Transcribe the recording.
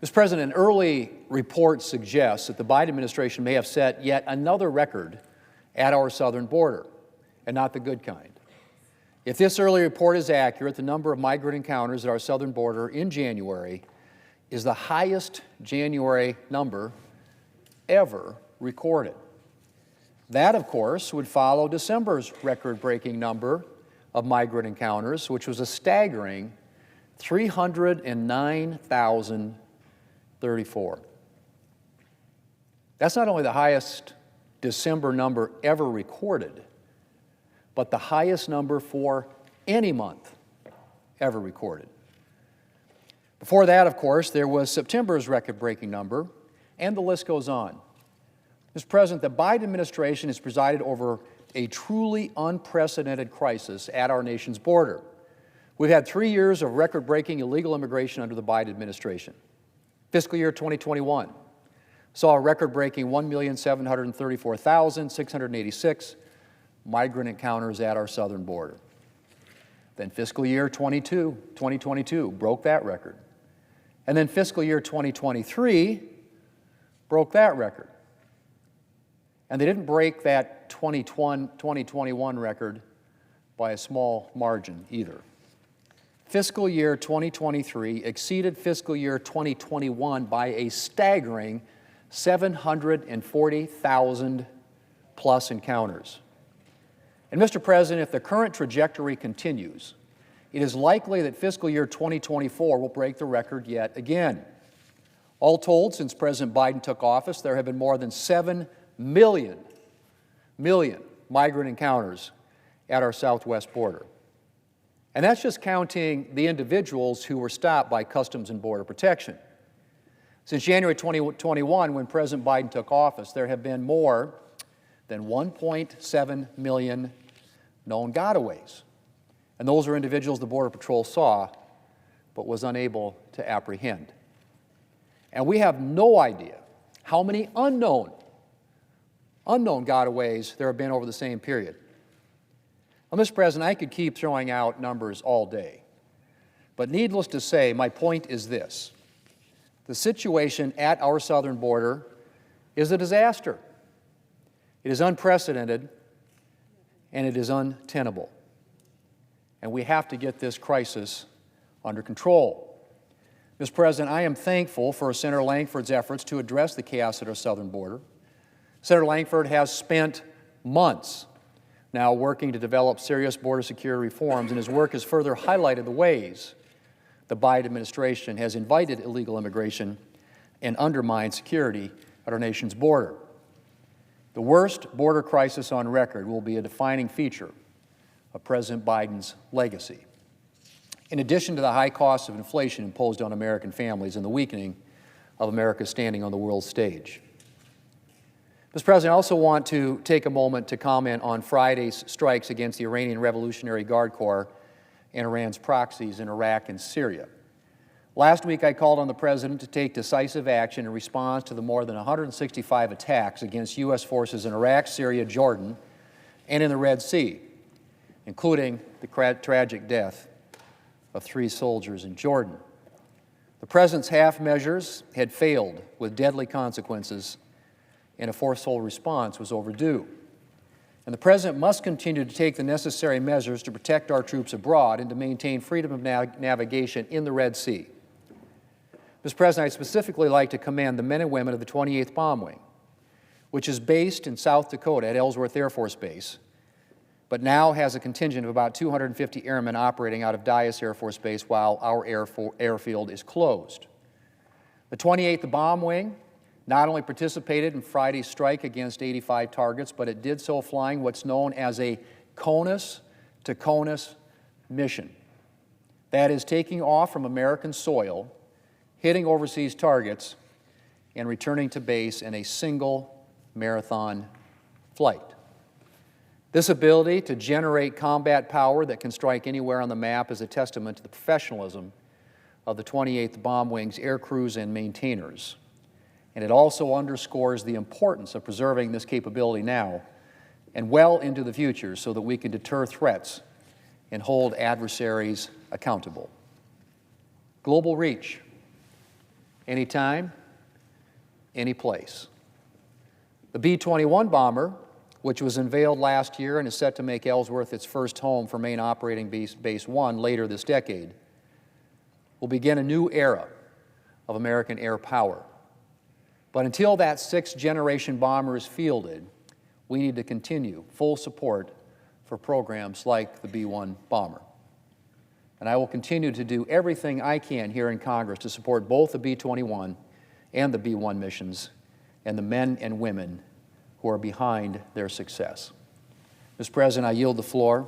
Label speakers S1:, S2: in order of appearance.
S1: Mr. President, an early report suggests that the Biden administration may have set yet another record at our southern border, and not the good kind. If this early report is accurate, the number of migrant encounters at our southern border in January is the highest January number ever recorded. That, of course, would follow December's record-breaking number of migrant encounters, which was a staggering 309,034. That's not only the highest December number ever recorded, but the highest number for any month ever recorded. Before that, of course, there was September's record-breaking number, and the list goes on. Mr. President, the Biden administration has presided over a truly unprecedented crisis at our nation's border. We've had 3 years of record-breaking illegal immigration under the Biden administration. Fiscal year 2021 saw a record-breaking 1,734,686 migrant encounters at our southern border. Then fiscal year 2022 broke that record. And then fiscal year 2023 broke that record. And they didn't break that 2021 record by a small margin either. Fiscal year 2023 exceeded fiscal year 2021 by a staggering 740,000 plus encounters. And Mr. President, if the current trajectory continues, it is likely that fiscal year 2024 will break the record yet again. All told, since President Biden took office, there have been more than 7 million migrant encounters at our southwest border. And that's just counting the individuals who were stopped by Customs and Border Protection. Since January 2021, when President Biden took office, there have been more than 1.7 million known gotaways. And those are individuals the Border Patrol saw but was unable to apprehend. And we have no idea how many unknown gotaways there have been over the same period. Well, Mr. President, I could keep throwing out numbers all day. But needless to say, my point is this. The situation at our southern border is a disaster. It is unprecedented, and it is untenable. And we have to get this crisis under control. Mr. President, I am thankful for Senator Lankford's efforts to address the chaos at our southern border. Senator Lankford has spent months now working to develop serious border security reforms, and his work has further highlighted the ways the Biden administration has invited illegal immigration and undermined security at our nation's border. The worst border crisis on record will be a defining feature of President Biden's legacy. In addition to the high costs of inflation imposed on American families and the weakening of America's standing on the world stage. Mr. President, I also want to take a moment to comment on Friday's strikes against the Iranian Revolutionary Guard Corps and Iran's proxies in Iraq and Syria. Last week, I called on the President to take decisive action in response to the more than 165 attacks against U.S. forces in Iraq, Syria, Jordan, and in the Red Sea, including the tragic death of 3 soldiers in Jordan. The President's half measures had failed with deadly consequences, and a forceful response was overdue. And the President must continue to take the necessary measures to protect our troops abroad and to maintain freedom of navigation in the Red Sea. Mr. President, I'd specifically like to commend the men and women of the 28th Bomb Wing, which is based in South Dakota at Ellsworth Air Force Base, but now has a contingent of about 250 airmen operating out of Dyess Air Force Base while our airfield is closed. The 28th Bomb Wing not only participated in Friday's strike against 85 targets, but it did so flying what's known as a conus-to-conus mission. That is, taking off from American soil, hitting overseas targets, and returning to base in a single marathon flight. This ability to generate combat power that can strike anywhere on the map is a testament to the professionalism of the 28th Bomb Wing's air crews and maintainers. And it also underscores the importance of preserving this capability now and well into the future so that we can deter threats and hold adversaries accountable. Global reach anytime, any place. The B-21 bomber, which was unveiled last year and is set to make Ellsworth its first home for Main Operating Base 1 later this decade, will begin a new era of American air power. But until that sixth-generation bomber is fielded, we need to continue full support for programs like the B-1 bomber. And I will continue to do everything I can here in Congress to support both the B-21 and the B-1 missions and the men and women who are behind their success. Mr. President, I yield the floor.